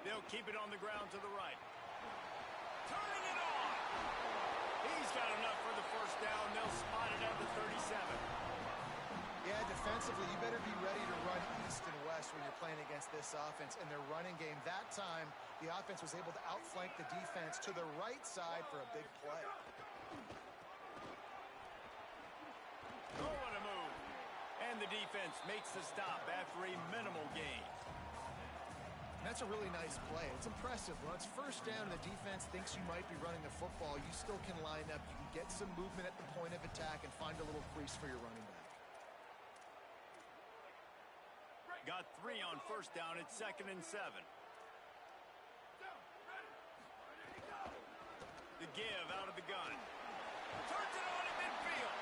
They'll keep it on the ground to the right. Turning it on. He's got enough for the first down. They'll spot it at the 37. Yeah, defensively, you better be ready to run east and west when you're playing against this offense and their running game. That time, the offense was able to outflank the defense to the right side for a big play. Oh, what a move. And the defense makes the stop after a minimal gain. That's a really nice play. It's impressive. When it's first down and the defense thinks you might be running the football, you still can line up. You can get some movement at the point of attack and find a little crease for your running back. Got 3 on first down. It's 2nd and 7. The give out of the gun. Turns it on at midfield.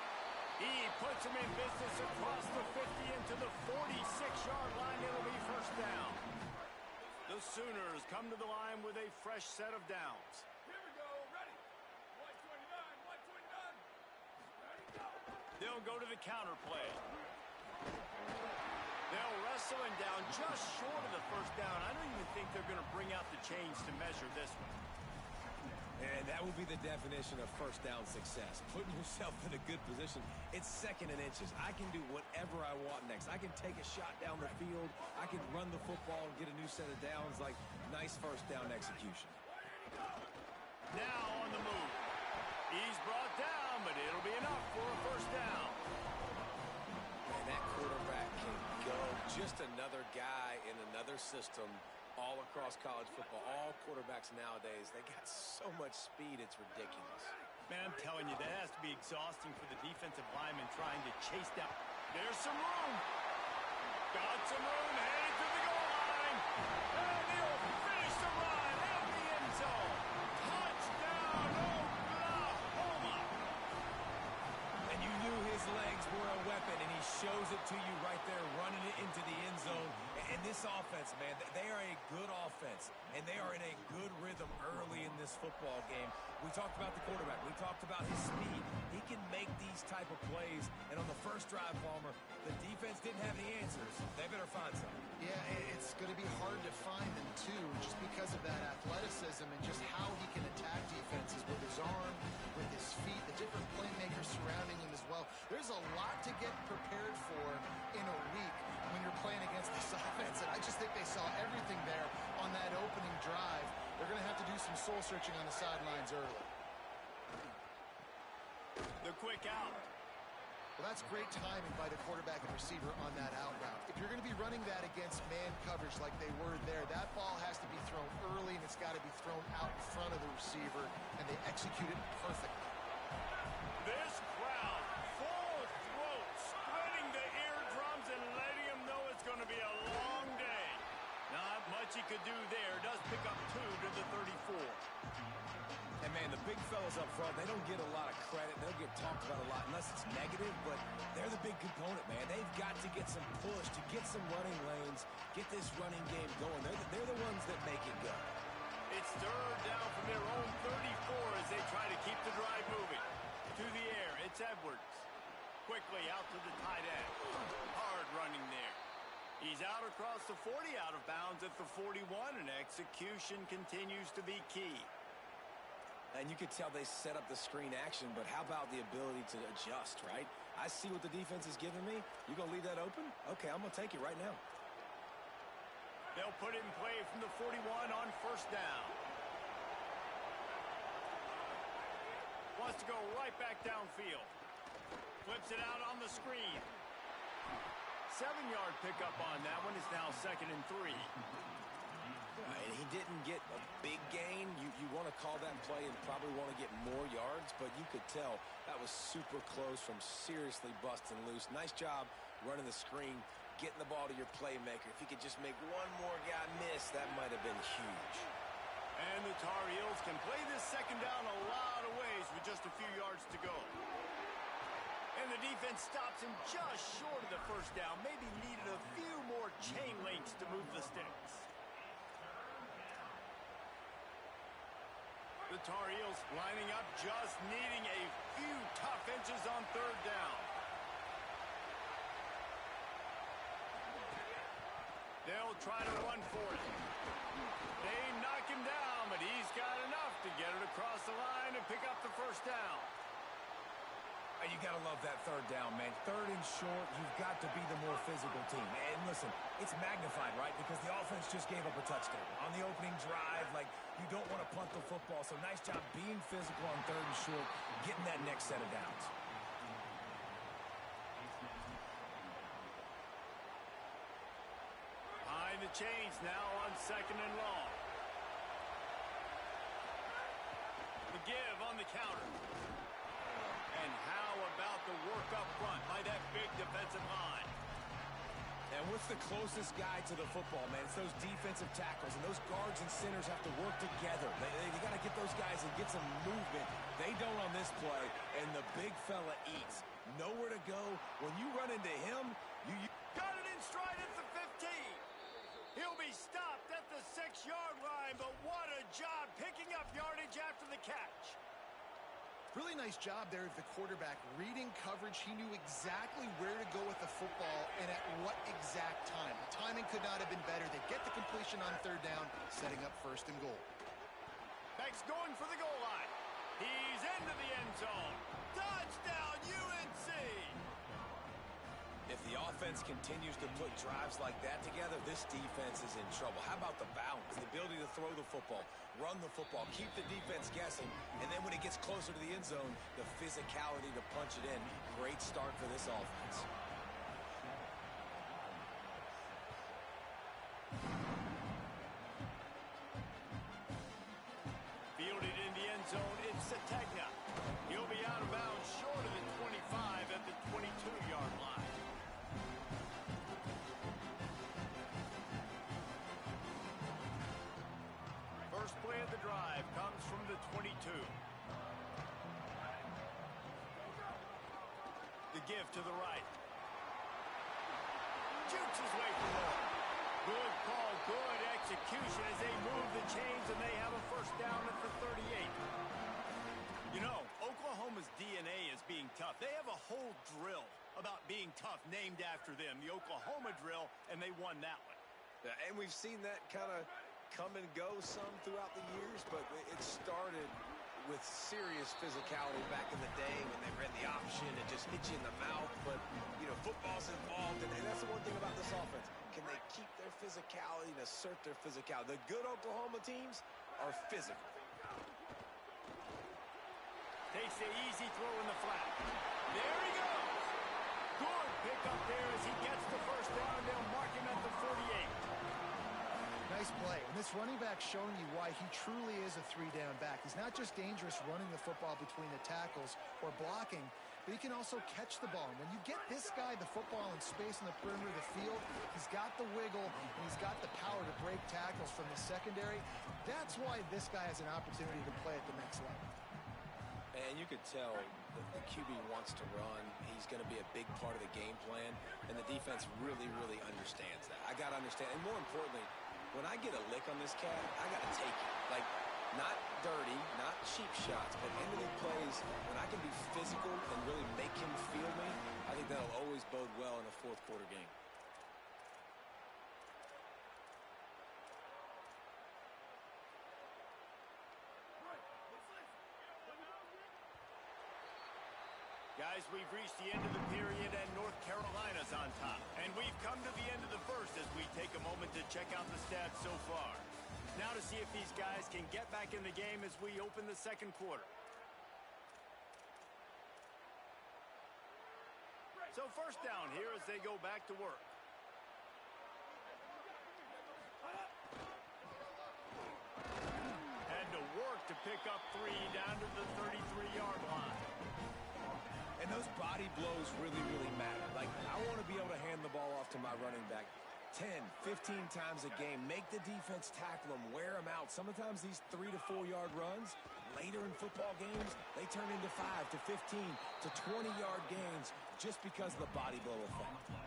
He puts him in business across the 50 into the 46-yard line. It'll be first down. The Sooners come to the line with a fresh set of downs. Here we go. Ready. Y129. Ready, go. They'll go to the counter play. They'll wrestle him down just short of the first down. I don't even think they're going to bring out the chains to measure this one. And that will be the definition of first down success. Putting yourself in a good position. It's 2nd and inches. I can do whatever I want next. I can take a shot down the field. I can run the football and get a new set of downs. Like, nice first down execution. Now on the move. He's brought down, but it'll be enough for a first down. Man, that quarterback can go. Just another guy in another system. All across college football, all quarterbacks nowadays, they got so much speed, it's ridiculous. Man, I'm telling you, that has to be exhausting for the defensive lineman trying to chase down. There's some room. Got some room, headed to the goal line. And he'll finish the run at the end zone. Touchdown, Oklahoma. And you knew his legs were a weapon, and he shows it to you right there, running it into the end zone. And this offense, man, they are a good offense, and they are in a good rhythm early in this football game. We talked about the quarterback. We talked about his speed. He can make these type of plays, and on the first drive, Palmer, the defense didn't have the answers. They better find something. Yeah, it's going to be hard to find them, too, just because of that athleticism and just how he can attack defenses with his arm, with his feet, the different playmakers surrounding him as well. There's a lot to get prepared for in a week when you're playing against this offense, and I just think they saw everything there on that opening drive. They're going to have to do some soul-searching on the sidelines early. The quick out. Well, that's great timing by the quarterback and receiver on that out route. If you're going to be running that against man coverage like they were there, that ball has to be thrown early, and it's got to be thrown out in front of the receiver, and they execute it perfectly. This crowd, full throat, spreading the eardrums and letting them know it's going to be a long day. Not much he could do there. Does pick up 2 to the 34. And, man, the big fellas up front, they don't get a lot of credit. They'll get talked about a lot unless it's negative, but they're the big component, man. They've got to get some push, to get some running lanes, get this running game going. They're the ones that make it go. It's 3rd down from their own 34 as they try to keep the drive moving. To the air, it's Edwards. Quickly out to the tight end. Hard running there. He's out across the 40, out of bounds at the 41, and execution continues to be key. And you could tell they set up the screen action, but how about the ability to adjust, right? I see what the defense is giving me. You going to leave that open? Okay, I'm going to take it right now. They'll put it in play from the 41 on first down. Wants to go right back downfield. Flips it out on the screen. 7-yard pickup on that one. It's now 2nd and 3. And he didn't get a big gain. You want to call that play and probably want to get more yards, but you could tell that was super close from seriously busting loose. Nice job running the screen, getting the ball to your playmaker. If he could just make one more guy miss, that might have been huge. And the Tar Heels can play this second down a lot of ways with just a few yards to go. And the defense stops him just short of the first down. Maybe needed a few more chain links to move the sticks. The Tar Heels lining up, just needing a few tough inches on 3rd down. They'll try to run for it. They knock him down, but he's got enough to get it across the line and pick up the first down. You got to love that third down, man. Third and short, you've got to be the more physical team. And listen, it's magnified, right? Because the offense just gave up a touchdown. On the opening drive, like, you don't want to punt the football. So nice job being physical on third and short, getting that next set of downs. Behind the chains now on second and long. The give on the counter. And how about the work up front by that big defensive line? And what's the closest guy to the football, man? It's those defensive tackles, and those guards and centers have to work together. They got to get those guys and get some movement. They don't on this play, and the big fella eats. Nowhere to go. When you run into him, you got it in stride at the 15. He'll be stopped at the 6-yard line, but what a job picking up yardage after the catch. Really nice job there of the quarterback. Reading coverage, he knew exactly where to go with the football and at what exact time. The timing could not have been better. They get the completion on third down, setting up first and goal. Beck's going for the goal line. He's into the end zone. Touchdown, UNC! If the offense continues to put drives like that together, this defense is in trouble. How about the balance, the ability to throw the football, run the football, keep the defense guessing, and then when it gets closer to the end zone, the physicality to punch it in. Great start for this offense. Fielded in the end zone, it's Sategna. He'll be out of bounds short of the 25 at the 22-yard line. First play of the drive comes from the 22. The give to the right. Jukes his way for more. Good call, good execution as they move the chains and they have a first down at the 38. You know, Oklahoma's DNA is being tough. They have a whole drill about being tough named after them, the Oklahoma drill, and they won that one. Yeah, and we've seen that kind of come and go some throughout the years, but it started with serious physicality back in the day when they ran the option and just hit you in the mouth. But, you know, football's involved, and that's the one thing about this offense. Can they keep their physicality and assert their physicality? The good Oklahoma teams are physical. Takes the easy throw in the flat. There he goes. Good pick up there as he gets the first down. They'll mark him at the 48. Nice play. And this running back showing you why he truly is a three-down back. He's not just dangerous running the football between the tackles or blocking, but he can also catch the ball. And when you get this guy the football in space in the perimeter of the field, he's got the wiggle and he's got the power to break tackles from the secondary. That's why this guy has an opportunity to play at the next level. And you could tell the QB wants to run. He's going to be a big part of the game plan, and the defense really, really understands that. I got to understand, and more importantly, when I get a lick on this cat, I got to take it. Like, not dirty, not cheap shots, but end-of-the plays, when I can be physical and really make him feel me, I think that'll always bode well in a fourth-quarter game. Guys, we've reached the end of the period and North Carolina's on top. And we've come to the end of the first as we take a moment to check out the stats so far. Now to see if these guys can get back in the game as we open the second quarter. So first down here as they go back to work. Had to work to pick up three down to the 33-yard line. And those body blows really, really matter. Like, I want to be able to hand the ball off to my running back 10, 15 times a game. Make the defense tackle them, wear them out. Sometimes these 3 to 4 yard runs, later in football games, they turn into 5 to 15 to 20-yard gains just because of the body blow effect.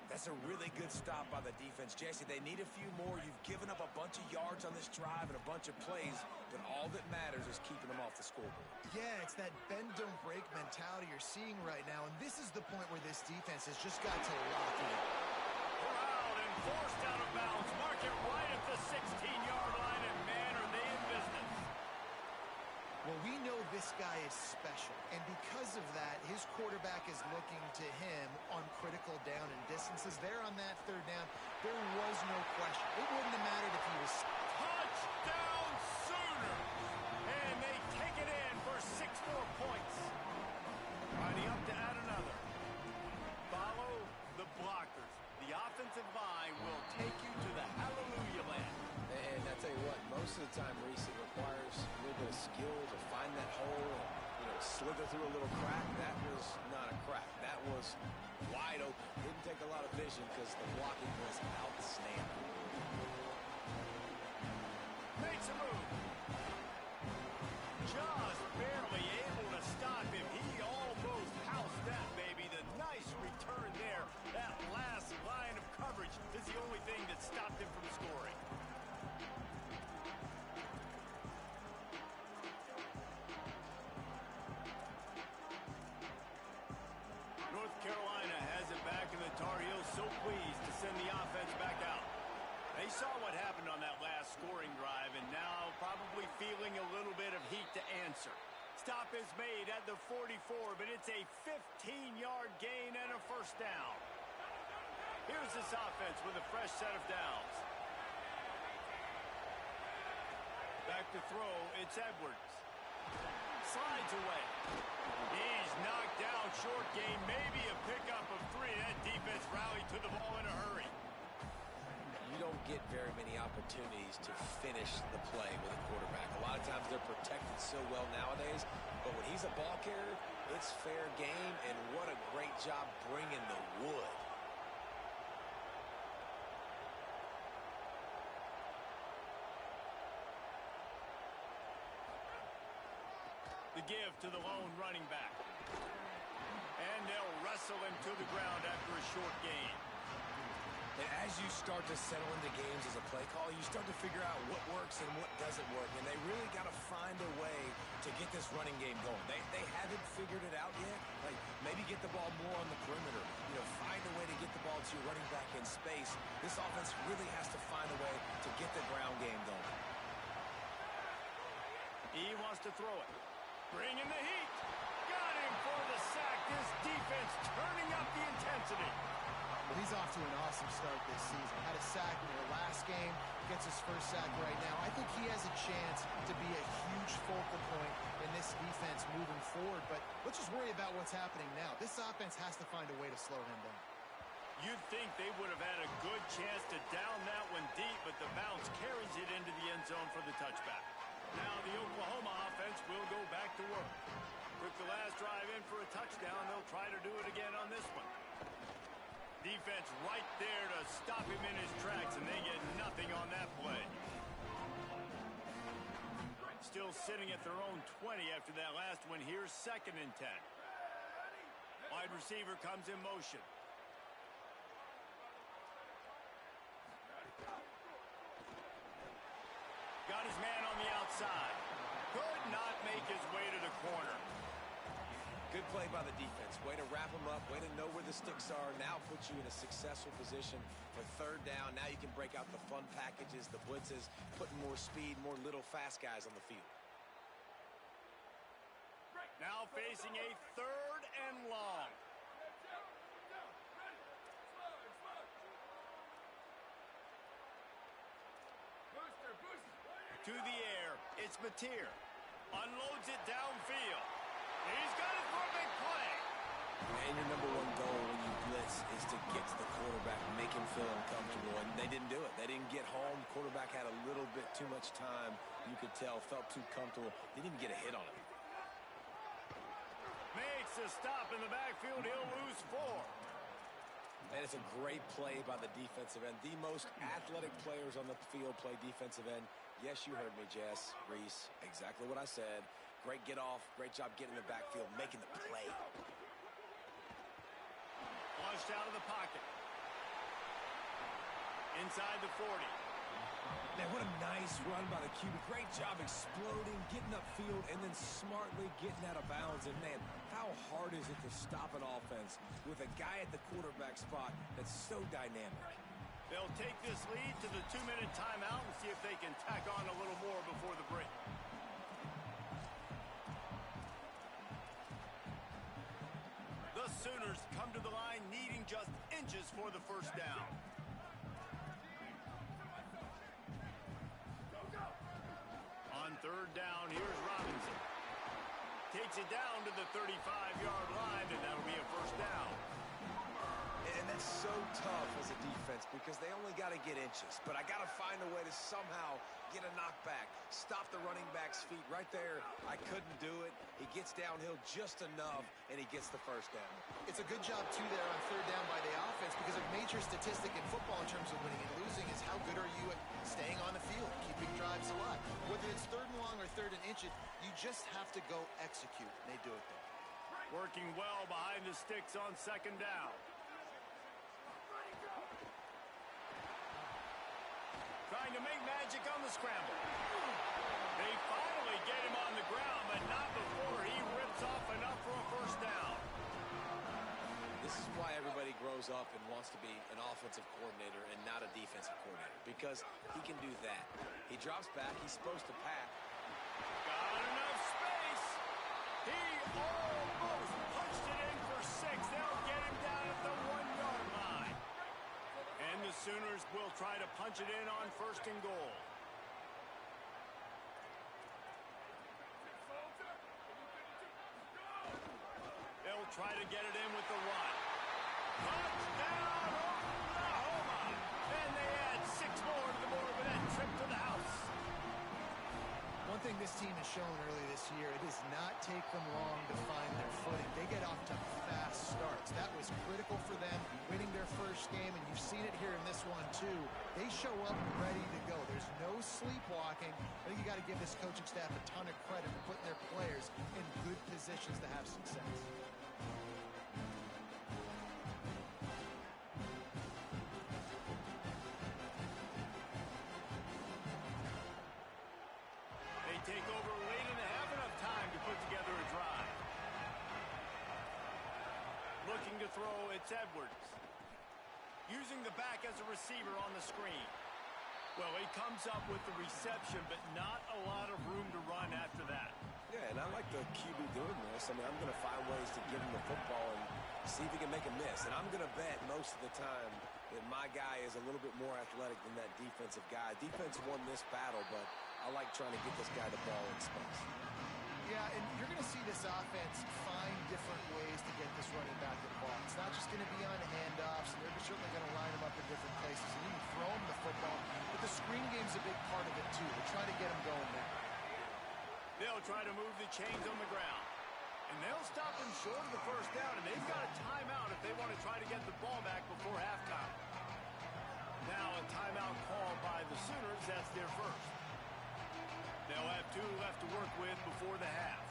That's a really good stop by the defense. Jesse, they need a few more. You've given up a bunch of yards on this drive and a bunch of plays, but all that matters is keeping them off the scoreboard. Yeah, it's that bend, don't break mentality you're seeing right now, and this is the point where this defense has just got to lock in. We're out, and forced out of bounds. Mark it right at the 16-yard line, and man, are they in business. Well, we know this guy is special, and because of that, his quarterback is looking to him on critical down and distances. There on that third down, there was no question. It wouldn't have mattered if he was... Touchdown Sooners! And they take it in for 6 more points. Riding up to add another. Follow the blockers. The offensive line will take you to the hallelujah land. And I tell you what, most of the time, Reese, it requires a little bit of skill to find that hole and, slither through a little crack. That was not a crack. That was wide open. Didn't take a lot of vision because the blocking was outstanding. Makes a move. Just barely able to stop him. He almost housed that, baby. The nice return there. That last line of coverage is the only thing that stopped him from scoring. North Carolina has it back, and the Tar Heels so pleased to send the offense back out. They saw what happened on that last scoring drive, and now probably feeling a little bit of heat to answer. Stop is made at the 44, but it's a 15-yard gain and a first down. Here's this offense with a fresh set of downs. Back to throw, it's Edwards. Slides away. He's knocked down, short gain, maybe a pickup of 3. That defense rallied to the ball in a hurry. You don't get very many opportunities to finish the play with a quarterback. A lot of times they're protected so well nowadays, but when he's a ball carrier, it's fair game, and what a great job bringing the wood. The give to the lone running back. And they'll wrestle him to the ground after a short gain. And as you start to settle into games as a play call, you start to figure out what works and what doesn't work. And they really got to find a way to get this running game going. They haven't figured it out yet. Like, maybe get the ball more on the perimeter. Find a way to get the ball to your running back in space. This offense really has to find a way to get the ground game going. He wants to throw it. Bring in the heat. Got him for the sack. This defense turning up the intensity. Well, he's off to an awesome start this season. Had a sack in their last game, gets his first sack right now. I think he has a chance to be a huge focal point in this defense moving forward, but let's just worry about what's happening now. This offense has to find a way to slow him down. You'd think they would have had a good chance to down that one deep, but the bounce carries it into the end zone for the touchback. Now the Oklahoma offense will go back to work. Took the last drive in for a touchdown. They'll try to do it again on this one. Defense right there to stop him in his tracks, and they get nothing on that play. Still sitting at their own 20 after that last one. Here's 2nd and 10. Wide receiver comes in motion. Got his man on the outside. Could not make his way to the corner. Good play by the defense. Way to wrap them up. Way to know where the sticks are. Now puts you in a successful position for 3rd down. Now you can break out the fun packages, the blitzes, putting more speed, more little fast guys on the field. Now facing a 3rd and long. To the air, it's Mateer. Unloads it downfield. He's got it for a big play. And your number one goal when you blitz is to get to the quarterback, make him feel uncomfortable. And they didn't do it. They didn't get home. Quarterback had a little bit too much time. You could tell, felt too comfortable. Didn't even get a hit on him. Makes a stop in the backfield. He'll lose 4. And it's a great play by the defensive end. The most athletic players on the field play defensive end. Yes, you heard me, Jess, Reese. Exactly what I said. Great get off. Great job getting in the backfield, making the play. Launched out of the pocket. Inside the 40. Man, what a nice run by the QB. Great job exploding, getting upfield, and then smartly getting out of bounds. And, man, how hard is it to stop an offense with a guy at the quarterback spot that's so dynamic? They'll take this lead to the 2-minute timeout and see if they can tack on a little more before the break. The Sooners come to the line needing just inches for the first down. On third down, here's Robinson. Takes it down to the 35-yard line, and that'll be a first down. And that's so tough as a defense because they only got to get inches. But I got to find a way to somehow get a knockback, stop the running back's feet right there. I couldn't do it. He gets downhill just enough, and he gets the first down. It's a good job, too, there on third down by the offense because a major statistic in football in terms of winning and losing is how good are you at staying on the field, keeping drives alive. Whether it's third and long or third and inches, you just have to go execute. And they do it there. Working well behind the sticks on second down. Trying to make magic on the scramble. They finally get him on the ground, but not before he rips off enough for a first down. This is why everybody grows up and wants to be an offensive coordinator and not a defensive coordinator, because he can do that. He drops back. He's supposed to pack. Got enough space. He almost punched it in for 6. They'll get him down at the 1-yard line. And the Sooners will try to punch it in on first and goal. They'll try to get it in with the run. Touchdown, Oklahoma! And they add 6 more to the board with that trip to the house. One thing this team has shown early this year, it does not take them long to find their footing. They get off to fast starts. That was critical for them, winning their first game, and you've seen it here in this one too. They show up ready to go. There's no sleepwalking. I think you got to give this coaching staff a ton of credit for putting their players in good positions to have success. Take over late in the half, enough time to put together a drive. Looking to throw, it's Edwards. Using the back as a receiver on the screen. Well, he comes up with the reception, but not a lot of room to run after that. Yeah, and I like the QB doing this. I mean, I'm going to find ways to give him the football and see if he can make a miss. And I'm going to bet most of the time that my guy is a little bit more athletic than that defensive guy. Defense won this battle, but I like trying to get this guy the ball in space. Yeah, and you're going to see this offense find different ways to get this running back the ball. It's not just going to be on handoffs, and they're certainly going to line him up in different places and even throw him the football. But the screen game's a big part of it, too. They're trying to get him going there. They'll try to move the chains on the ground. And they'll stop him short of the first down, and they've got a timeout if they want to try to get the ball back before halftime. Now a timeout called by the Sooners. That's their first. They'll have 2 left to work with before the half.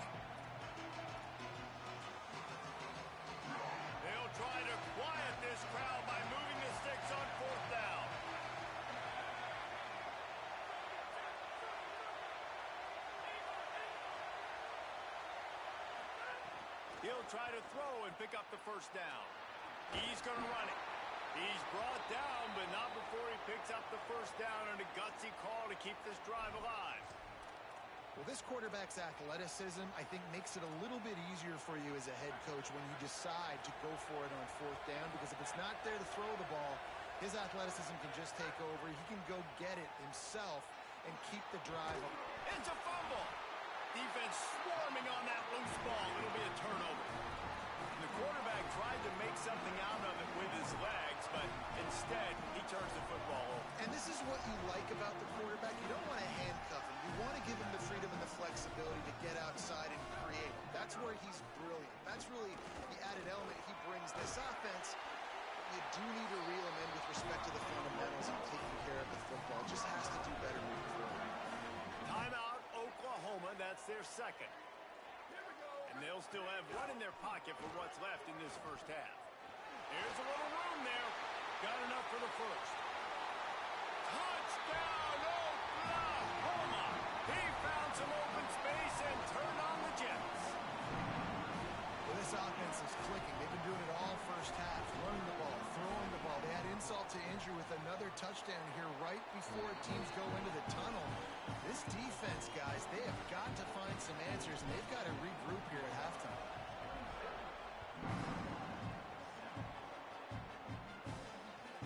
They'll try to quiet this crowd by moving the sticks on fourth down. He'll try to throw and pick up the first down. He's going to run it. He's brought down, but not before he picks up the first down and a gutsy call to keep this drive alive. Well, this quarterback's athleticism, I think, makes it a little bit easier for you as a head coach when you decide to go for it on fourth down, because if it's not there to throw the ball, his athleticism can just take over. He can go get it himself and keep the drive up. It's a fumble. Defense swarming on that loose ball. It'll be a turnover. The quarterback tried to make something out of it with his legs, but instead he turns the football over. And this is what you like about the quarterback. You don't want to handcuff him. You want to give him the freedom and the flexibility to get outside and create. That's where he's brilliant. That's really the added element he brings. This offense, you do need to reel him in with respect to the fundamentals of taking care of the football. Just has to do better moving forward. Timeout, Oklahoma. That's their second. And they'll still have one in their pocket for what's left in this first half. There's a little room there. Got enough for the first. Touchdown, Oklahoma! He found some open space and turned on the Jets. Well, this offense is clicking. They've been doing it all first half. Running the ball, throwing the ball. They had insult to injury Landry with another touchdown here right before teams go into the tunnel. This defense, guys, they have got to find some answers, and they've got to regroup here at halftime.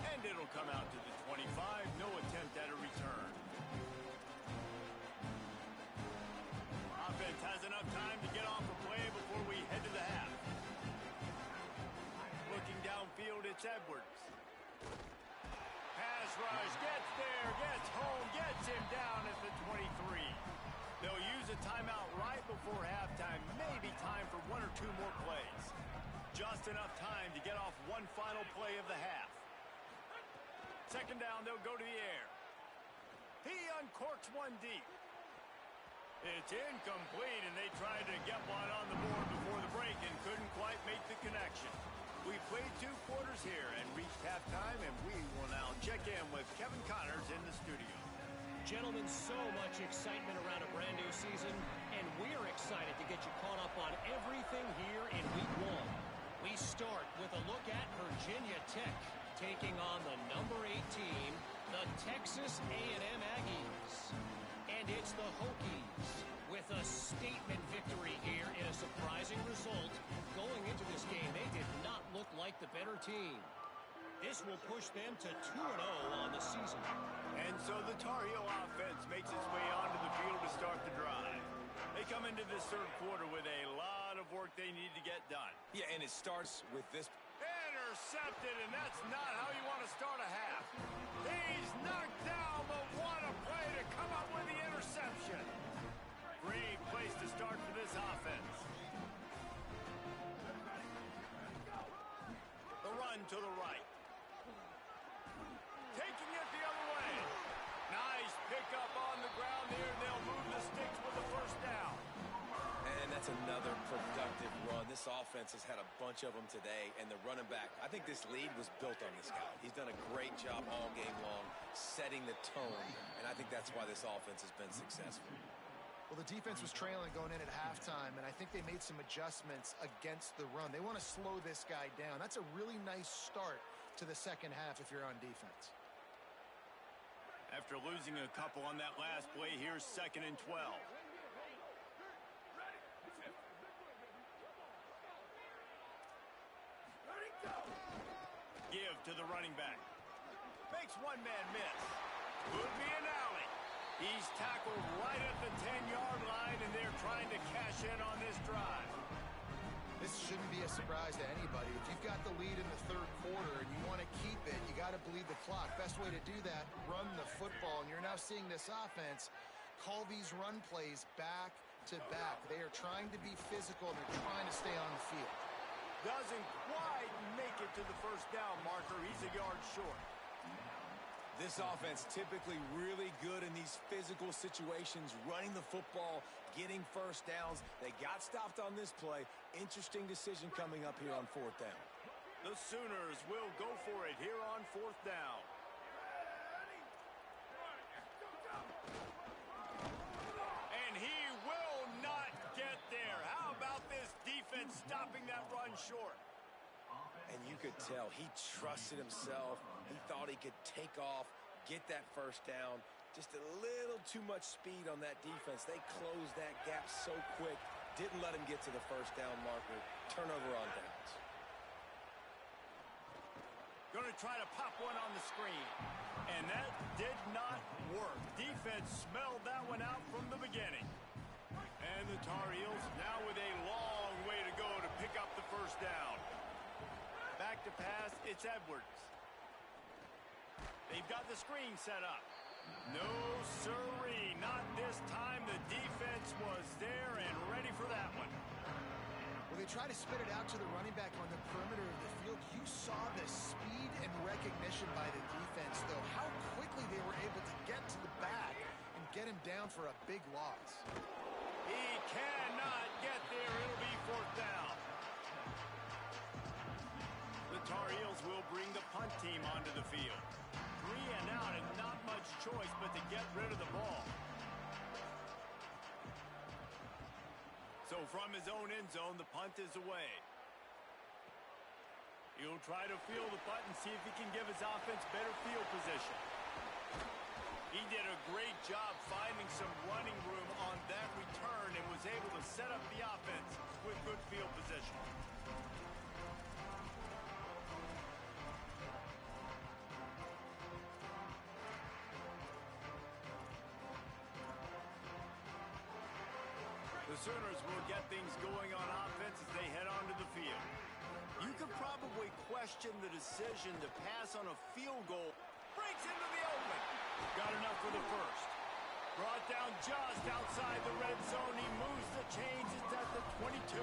And it'll come out to the 25. No attempt at a return. Offense has enough time to get off a play before we head to the half. Looking downfield, it's Edwards. Pass rush, gets there, gets home, gets him down at the 23. They'll use a timeout right before halftime. Maybe time for one or two more plays. Just enough time to get off one final play of the half. Second down, they'll go to the air. He uncorks one deep. It's incomplete, and they tried to get one on the board before the break and couldn't quite make the connection. We played 2 quarters here and reached halftime, and we will now check in with Kevin Connors in the studio. Gentlemen, so much excitement around a brand new season, and we're excited to get you caught up on everything here in Week 1. We start with a look at Virginia Tech taking on the number 8 team, the Texas A&M Aggies. And it's the Hokies with a statement victory here in a surprising result. Going into this game, they did not look like the better team. This will push them to 2-0 on the season. And so the Tar Heel offense makes its way onto the field to start the drive. They come into this third quarter with a lot of work they need to get done. Yeah, and it starts with this. Intercepted, and that's not how you want to start a half. He's knocked down, but what a play to come up with the interception. Great place to start for this offense. The run to the right. Taking it the other way. Nice pickup on the ground there. They'll move the sticks with the first down. And that's another productive run. This offense has had a bunch of them today, and the running back, I think this lead was built on this guy. He's done a great job all game long, setting the tone, and I think that's why this offense has been successful. Well, the defense was trailing going in at halftime, and I think they made some adjustments against the run. They want to slow this guy down. That's a really nice start to the second half if you're on defense. After losing a couple on that last play, here's 2nd and 12. Give to the running back. Makes one man miss. Could be an alley. He's tackled right at the 10-yard line, and they're trying to cash in on this drive. This shouldn't be a surprise to anybody. If you've got the lead in the third quarter and you want to keep it, you got to bleed the clock. Best way to do that, run the football. And you're now seeing this offense call these run plays back to back. They are trying to be physical, and they're trying to stay on the field. Doesn't quite make it to the first down marker. He's a yard short. This offense typically really good in these physical situations, running the football, getting first downs. They got stopped on this play. Interesting decision coming up here on 4th down. The Sooners will go for it here on 4th down. And he will not get there. How about this defense stopping that run short? And you could tell he trusted himself. He thought he could take off, get that first down. Just a little too much speed on that defense. They closed that gap so quick. Didn't let him get to the first down marker. Turnover on downs. Going to try to pop one on the screen. And that did not work. Defense smelled that one out from the beginning. And the Tar Heels now with a long way to go to pick up the first down. Back to pass, it's Edwards. They've got the screen set up. No siree, not this time. The defense was there and ready for that one. Well, they try to spit it out to the running back on the perimeter of the field. You saw the speed and recognition by the defense, though. How quickly they were able to get to the back and get him down for a big loss. He cannot get there. It'll be 4th down. The Tar Heels will bring the punt team onto the field. 3 and out and not much choice but to get rid of the ball. So from his own end zone, the punt is away. He'll try to feel the putt and see if he can give his offense better field position. He did a great job finding some running room on that return and was able to set up the offense with good field position. The Sooners will get things going on offense as they head onto the field. You could probably question the decision to pass on a field goal. Breaks into the open. Got enough for the first. Brought down just outside the red zone. He moves the chains. It's at the 22.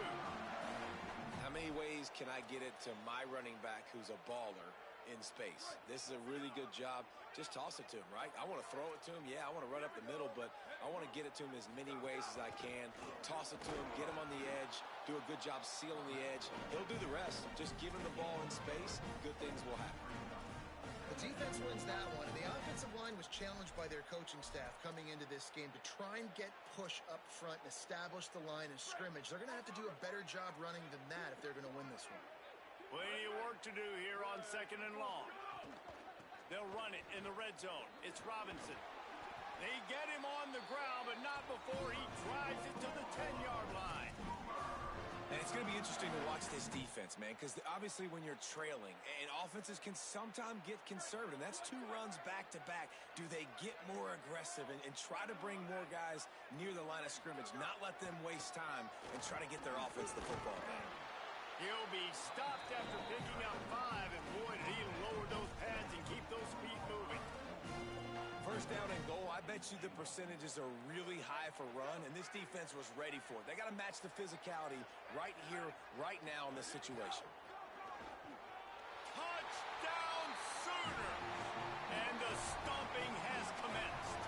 How many ways can I get it to my running back who's a baller in space? This is a really good job. Just toss it to him, right? I want to throw it to him. Yeah, I want to run up the middle, but I want to get it to him as many ways as I can. Toss it to him, get him on the edge, do a good job sealing the edge. He'll do the rest. Just give him the ball in space. Good things will happen. The defense wins that one, and the offensive line was challenged by their coaching staff coming into this game to try and get push up front and establish the line of scrimmage. They're going to have to do a better job running than that if they're going to win this one. Plenty of work to do here on 2nd and long. They'll run it in the red zone. It's Robinson. They get him on the ground, but not before he drives it to the 10-yard line. And it's going to be interesting to watch this defense, man, because obviously when you're trailing, and offenses can sometimes get conservative, and that's 2 runs back-to-back. Do they get more aggressive and try to bring more guys near the line of scrimmage, not let them waste time, and try to get their offense the football game? He'll be stopped after picking up 5, and boy, did he lower those pads and keep those feet moving. First down and goal, I bet you the percentages are really high for run, and this defense was ready for it. They got to match the physicality right here, right now in this situation. Touchdown Sooners! And the stomping has commenced.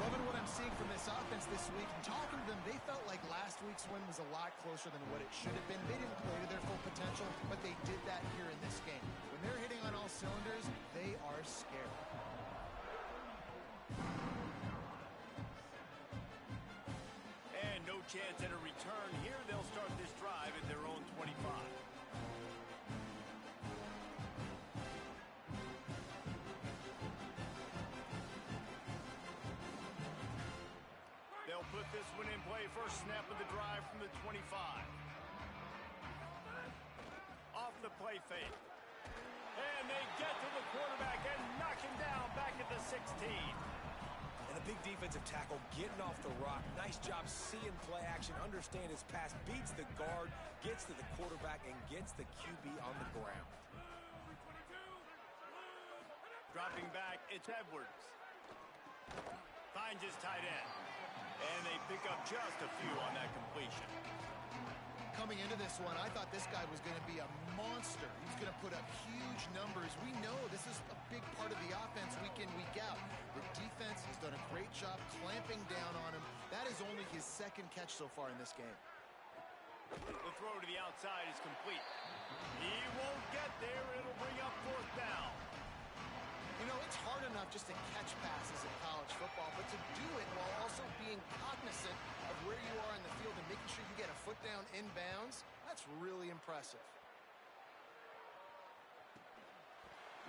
Loving what I'm seeing from this offense this week. And talking to them, they felt like last week's win was a lot closer than what it should have been. They didn't play to their full potential, but they did that here in this game. When they're hitting on all cylinders, they are scared. And no chance at a return here. They'll start this drive at their own 25. They'll put this one in play. First snap of the drive from the 25. Off the play fake. And they get to the quarterback and knock him down back at the 16. And a big defensive tackle getting off the rock. Nice job seeing play action, understand his pass, beats the guard, gets to the quarterback, and gets the QB on the ground. Dropping back, it's Edwards. Finds his tight end. And they pick up just a few on that completion. Coming into this one, I thought this guy was going to be a monster. He's going to put up huge numbers. We know this is a big part of the offense week in, week out. The defense has done a great job clamping down on him. That is only his 2nd catch so far in this game. The throw to the outside is complete. He won't get there. It'll bring up 4th down. You know, it's hard enough just to catch passes in college football, but to do it while also being cognizant of where you are in the field and making sure you get a foot down inbounds, that's really impressive.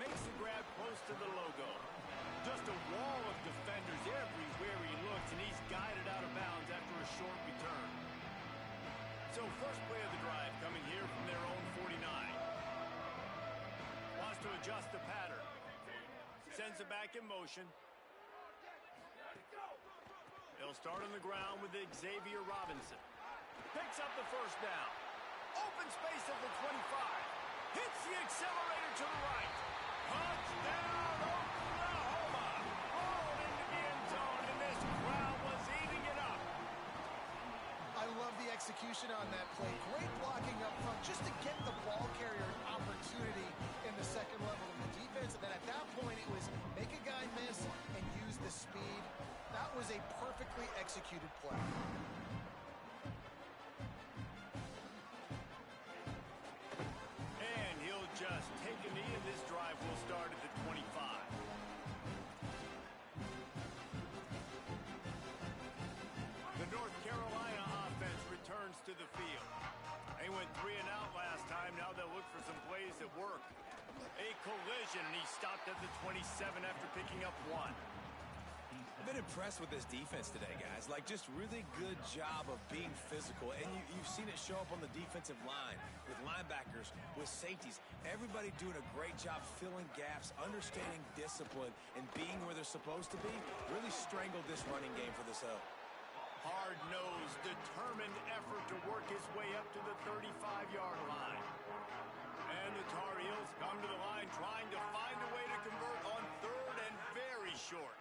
Makes the grab close to the logo. Just a wall of defenders everywhere he looks, and he's guided out of bounds after a short return. So first play of the drive coming here from their own 49. Wants to adjust the pattern. Sends it back in motion. They'll start on the ground with Xavier Robinson. Picks up the first down. Open space at the 25. Hits the accelerator to the right. Touchdown, Oklahoma. Rolled into the end zone, and this crowd was eating it up. I love the execution on that play. Great blocking up front just to get the ball carrier an opportunity in the 2nd level of the defense. And then at that point, it was make a guy miss and use the speed. That was a perfectly executed play. And he'll just take a knee, and this drive will start at the 25. The North Carolina offense returns to the field. They went 3 and out last time. Now they'll look for some plays that work. A collision, and he stopped at the 27 after picking up 1. I've been impressed with this defense today, guys. Like, just really good job of being physical. And you've seen it show up on the defensive line with linebackers, with safeties. Everybody doing a great job filling gaps, understanding discipline, and being where they're supposed to be. Really strangled this running game for this L. Hard-nosed, determined effort to work his way up to the 35-yard line. And the Tar Heels come to the line trying to find a way to convert on 3rd and very short.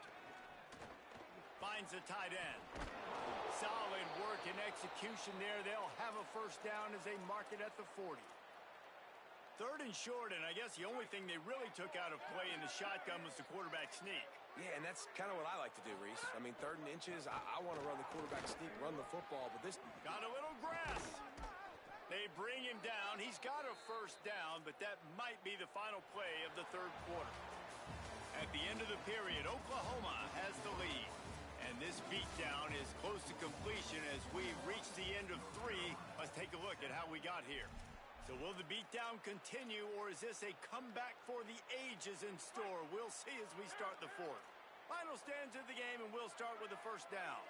Finds a tight end. Solid work and execution there. They'll have a first down as they mark it at the 40. 3rd and short, and I guess the only thing they really took out of play in the shotgun was the quarterback sneak. Yeah, and that's kind of what I like to do, Reese. I mean, 3rd and inches, I want to run the quarterback sneak, run the football, but this... Got a little grass. They bring him down. He's got a first down, but that might be the final play of the 3rd quarter. At the end of the period, Oklahoma has the lead. And this beatdown is close to completion as we reach the end of 3. Let's take a look at how we got here. So will the beatdown continue, or is this a comeback for the ages in store? We'll see as we start the 4th. Final stands of the game, and we'll start with the first down.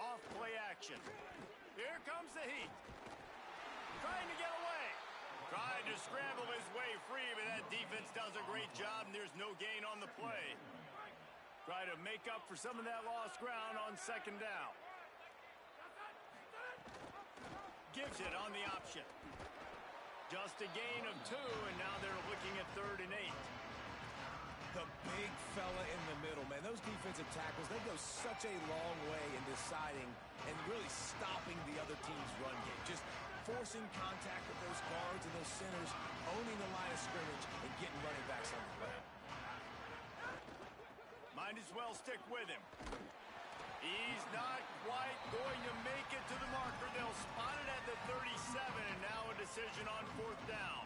Off play action. Here comes the heat. Trying to get away. Tried to scramble his way free, but that defense does a great job, and there's no gain on the play. Try to make up for some of that lost ground on 2nd down. Gives it on the option. Just a gain of 2, and now they're looking at 3rd and 8. The big fella in the middle, man. Those defensive tackles, they go such a long way in deciding and really stopping the other team's run game. Just forcing contact with those guards and those centers, owning the line of scrimmage, and getting running backs on the ground. Might as well stick with him. He's not quite going to make it to the marker. They'll spot it at the 37, and now a decision on 4th down.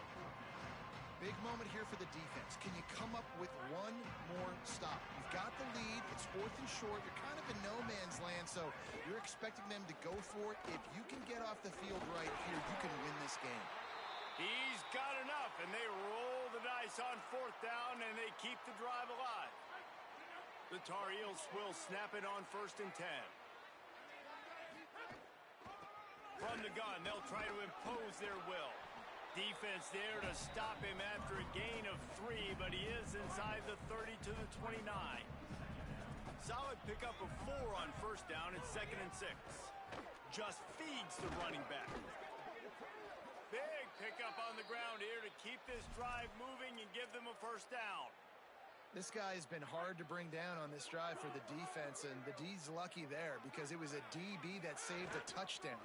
Big moment here for the defense. Can you come up with one more stop? You've got the lead. It's 4th and short. You're kind of in no man's land, so you're expecting them to go for it. If you can get off the field right here, you can win this game. He's got enough, and they roll the dice on 4th down, and they keep the drive alive. The Tar Heels will snap it on 1st and 10. From the gun, they'll try to impose their will. Defense there to stop him after a gain of 3, but he is inside the 30 to the 29. Solid pickup of 4 on 1st down at 2nd and 6. Just feeds the running back. Big pickup on the ground here to keep this drive moving and give them a first down. This guy has been hard to bring down on this drive for the defense, and the D's lucky there because it was a DB that saved a touchdown.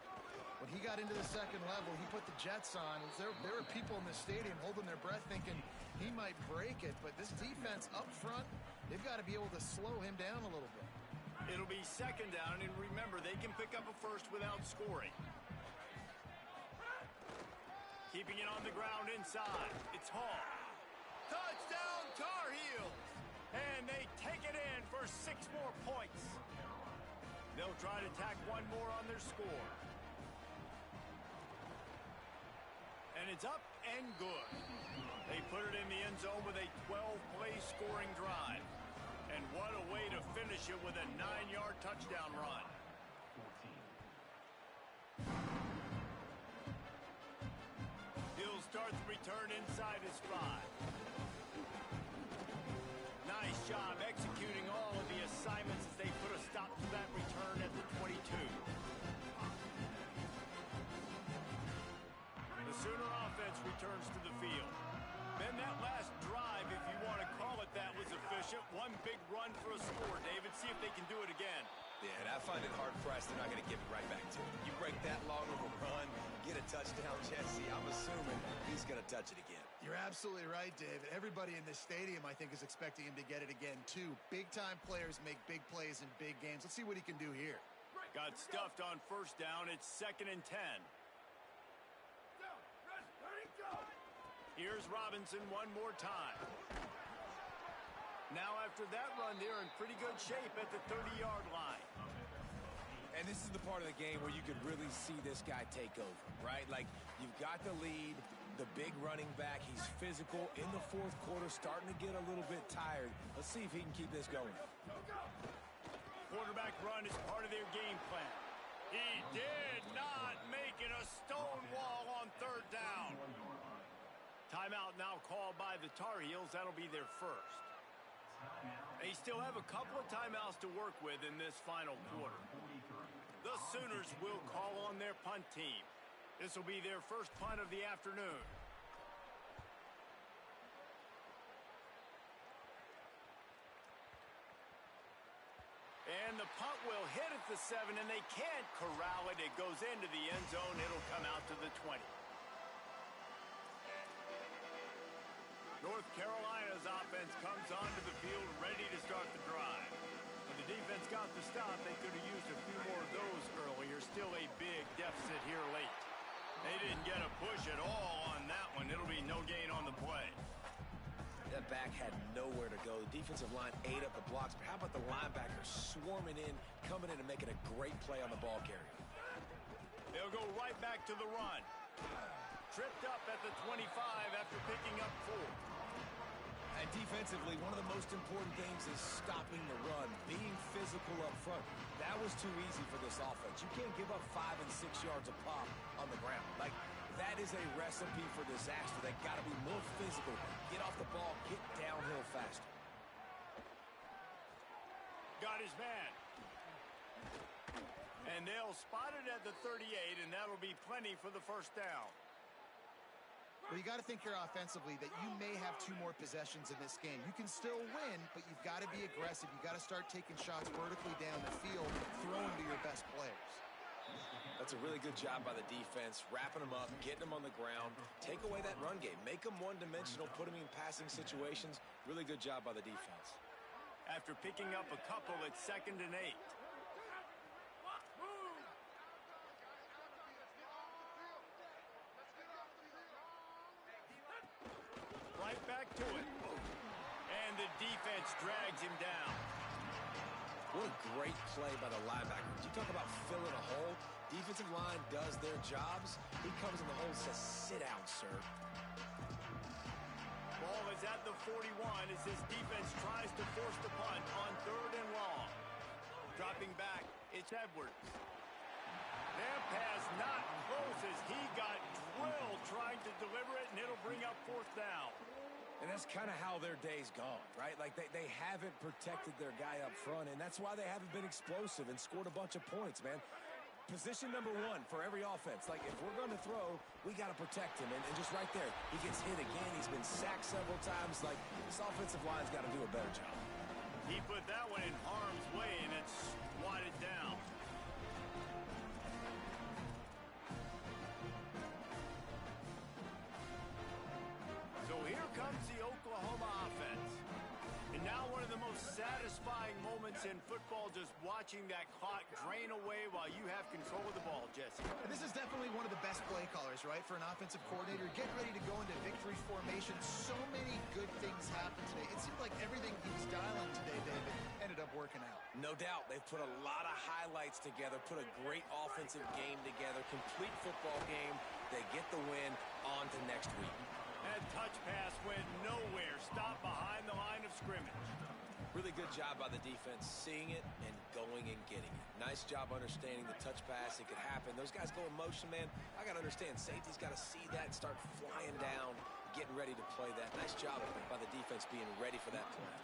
When he got into the 2nd level, he put the Jets on. There were people in the stadium holding their breath thinking he might break it, but this defense up front, they've got to be able to slow him down a little bit. It'll be 2nd down, and remember, they can pick up a first without scoring. Keeping it on the ground inside. It's Hall. Touchdown, Tar Heels! And they take it in for 6 more points. They'll try to tack 1 more on their score. And it's up and good. They put it in the end zone with a 12-play scoring drive. And what a way to finish it with a 9-yard touchdown run. He'll start the return inside his 5. Nice job executing all of the assignments as they put a stop to that return at the 22. The Sooner offense returns to the field. Then that last drive, if you want to call it that, was efficient. 1 big run for a score, David. See if they can do it again. Yeah, and I find it hard-pressed they're not going to give it right back to him. You break that long of a run, get a touchdown, Jesse, I'm assuming he's going to touch it again. You're absolutely right, David. Everybody in this stadium, I think, is expecting him to get it again, too. Big-time players make big plays in big games. Let's see what he can do here. Got stuffed on 1st down. It's 2nd and 10. Here's Robinson one more time. Now after that run, they're in pretty good shape at the 30-yard line. And this is the part of the game where you could really see this guy take over, right? Like, you've got the lead, the big running back. He's physical in the fourth quarter, starting to get a little bit tired. Let's see if he can keep this going. Quarterback run is part of their game plan. He did not make it a stone wall on third down. Timeout now called by the Tar Heels. That'll be their first. They still have a couple of timeouts to work with in this final quarter. The Sooners will call on their punt team. This will be their first punt of the afternoon. And the punt will hit at the 7, and they can't corral it. It goes into the end zone. It'll come out to the 20. North Carolina's offense comes onto the field ready to start the drive. When the defense got the stop, they could have used a few more of those earlier. Still a big deficit here late. They didn't get a push at all on that one. It'll be no gain on the play. That back had nowhere to go. The defensive line ate up the blocks, but how about the linebackers swarming in, coming in and making a great play on the ball carrier? They'll go right back to the run. Tripped up at the 25 after picking up 4. And defensively, one of the most important things is stopping the run, being physical up front. That was too easy for this offense. You can't give up 5 and 6 yards a pop on the ground. Like, that is a recipe for disaster. They got to be more physical, get off the ball, get downhill faster. Got his man. And they'll spot it at the 38, and that'll be plenty for the first down. Well, you got to think here offensively that you may have 2 more possessions in this game. You can still win, but you've got to be aggressive. You've got to start taking shots vertically down the field, throwing to your best players. That's a really good job by the defense, wrapping them up, getting them on the ground. Take away that run game. Make them one-dimensional, put them in passing situations. Really good job by the defense. After picking up a couple, it's 2nd and 8. Right back to it. And the defense drags him down. What a great play by the linebacker. You talk about filling a hole. Defensive line does their jobs. He comes in the hole and says, sit down, sir. Ball is at the 41 as his defense tries to force the punt on 3rd and long. Dropping back, it's Edwards. That pass not close as he got drilled trying to deliver it, and it'll bring up 4th down. And that's kind of how their day's gone, right? Like, they haven't protected their guy up front, and that's why they haven't been explosive and scored a bunch of points, man. Position number 1 for every offense. Like, if we're going to throw, we got to protect him. And just right there, he gets hit again. He's been sacked several times. Like, this offensive line's got to do a better job. He put that one in harm's way, and it's swatted down. So here comes the Oklahoma offense. And now one of the most satisfying moments in football, just watching that clock drain away while you have control of the ball, Jesse. And this is definitely one of the best play callers, right, for an offensive coordinator. Getting ready to go into victory formation. So many good things happened today. It seemed like everything he was dialing today, David, ended up working out. No doubt. They've put a lot of highlights together, put a great offensive game together, complete football game. They get the win on to next week. That touch pass went nowhere. Stopped behind the line of scrimmage. Really good job by the defense, seeing it and going and getting it. Nice job understanding the touch pass. It could happen. Those guys go in motion, man. I got to understand. Safety's got to see that and start flying down, getting ready to play that. Nice job by the defense being ready for that play.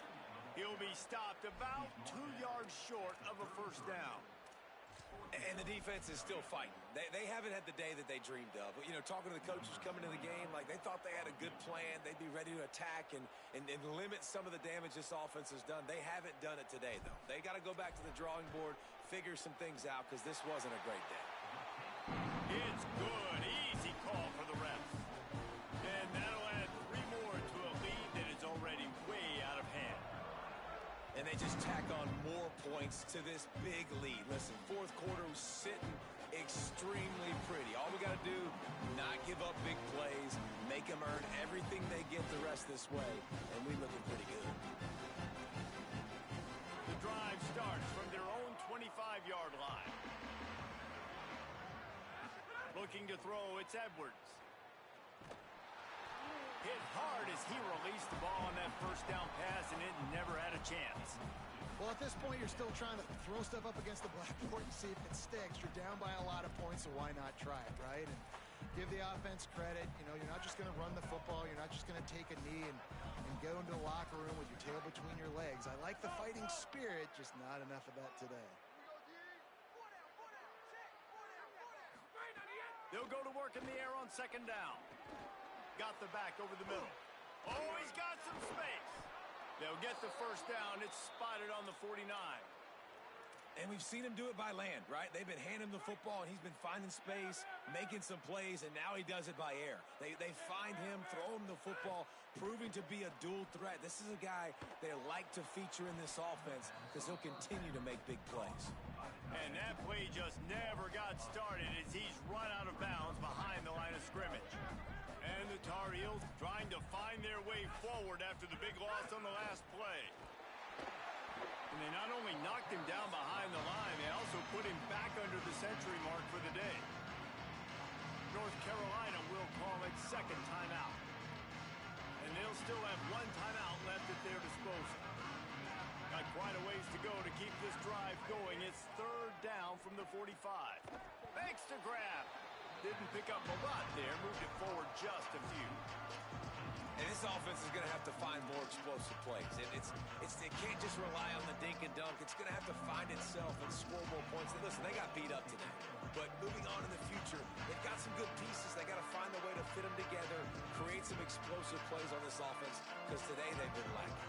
He'll be stopped about 2 yards short of a first down. And the defense is still fighting. They haven't had the day that they dreamed of. You know, talking to the coaches coming to the game, like they thought they had a good plan. They'd be ready to attack and limit some of the damage this offense has done. They haven't done it today, though. They got to go back to the drawing board, figure some things out, because this wasn't a great day. It's good. Easy call for the refs. And that'll add 3 more to a lead that is already way out of hand. And they just tack on more points to this big lead. Listen, fourth quarter was sitting extremely pretty. All we got to do, not give up big plays, make them earn everything they get the rest this way, and we're looking pretty good. The drive starts from their own 25-yard line. Looking to throw, it's Edwards. Hit hard as he released the ball on that first down pass, and it never had a chance. Well, at this point, you're still trying to throw stuff up against the blackboard and see if it sticks. You're down by a lot of points, so why not try it, right? And give the offense credit. You know, you're not just going to run the football. You're not just going to take a knee and go into the locker room with your tail between your legs. I like the fighting spirit, just not enough of that today. They'll go to work in the air on second down. Got the back over the middle. Oh, he's got some space. They'll get the first down. It's spotted on the 49. And we've seen him do it by land, right? They've been handing him the football, and he's been finding space, making some plays, and now he does it by air. They find him, throw him the football, proving to be a dual threat. This is a guy they like to feature in this offense because he'll continue to make big plays. And that play just never got started as he's run out of bounds behind the line of scrimmage. And the Tar Heels trying to find their way forward after the big loss on the last play. And they not only knocked him down behind the line, they also put him back under the century mark for the day. North Carolina will call it second timeout. And they'll still have one timeout left at their disposal. Got quite a ways to go to keep this drive going. It's third down from the 45. Makes the grab. Didn't pick up a lot there. Moved it forward just a few. And this offense is going to have to find more explosive plays. It can't just rely on the dink and dunk. It's going to have to find itself and score more points. And listen, they got beat up today. But moving on in the future, they've got some good pieces. They got to find a way to fit them together, create some explosive plays on this offense, because today they've been lacking.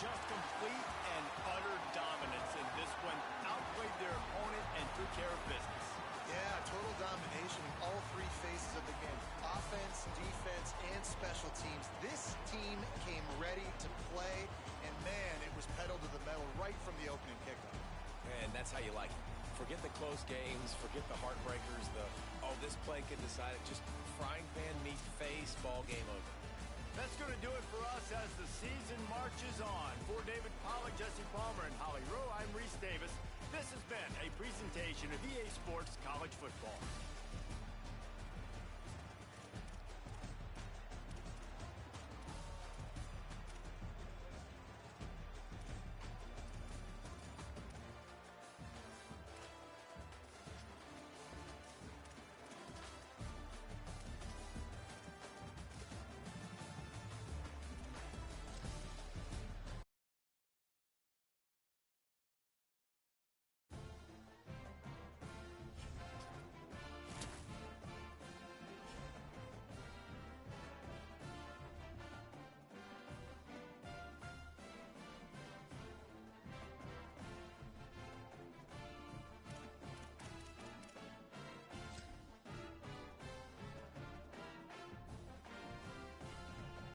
Just complete and utter dominance in this one. Outplayed their opponent and took care of business. Yeah, total domination in all three phases of the game. Offense, defense, and special teams. This team came ready to play, and man, it was pedal to the metal right from the opening kickoff. And that's how you like it. Forget the close games, forget the heartbreakers, this play can decide it. Just frying pan meet face, ball game over. That's going to do it for us as the season marches on. For David Pollack, Jesse Palmer, and Holly Rowe, I'm Reese Davis. This has been a presentation of EA Sports College Football.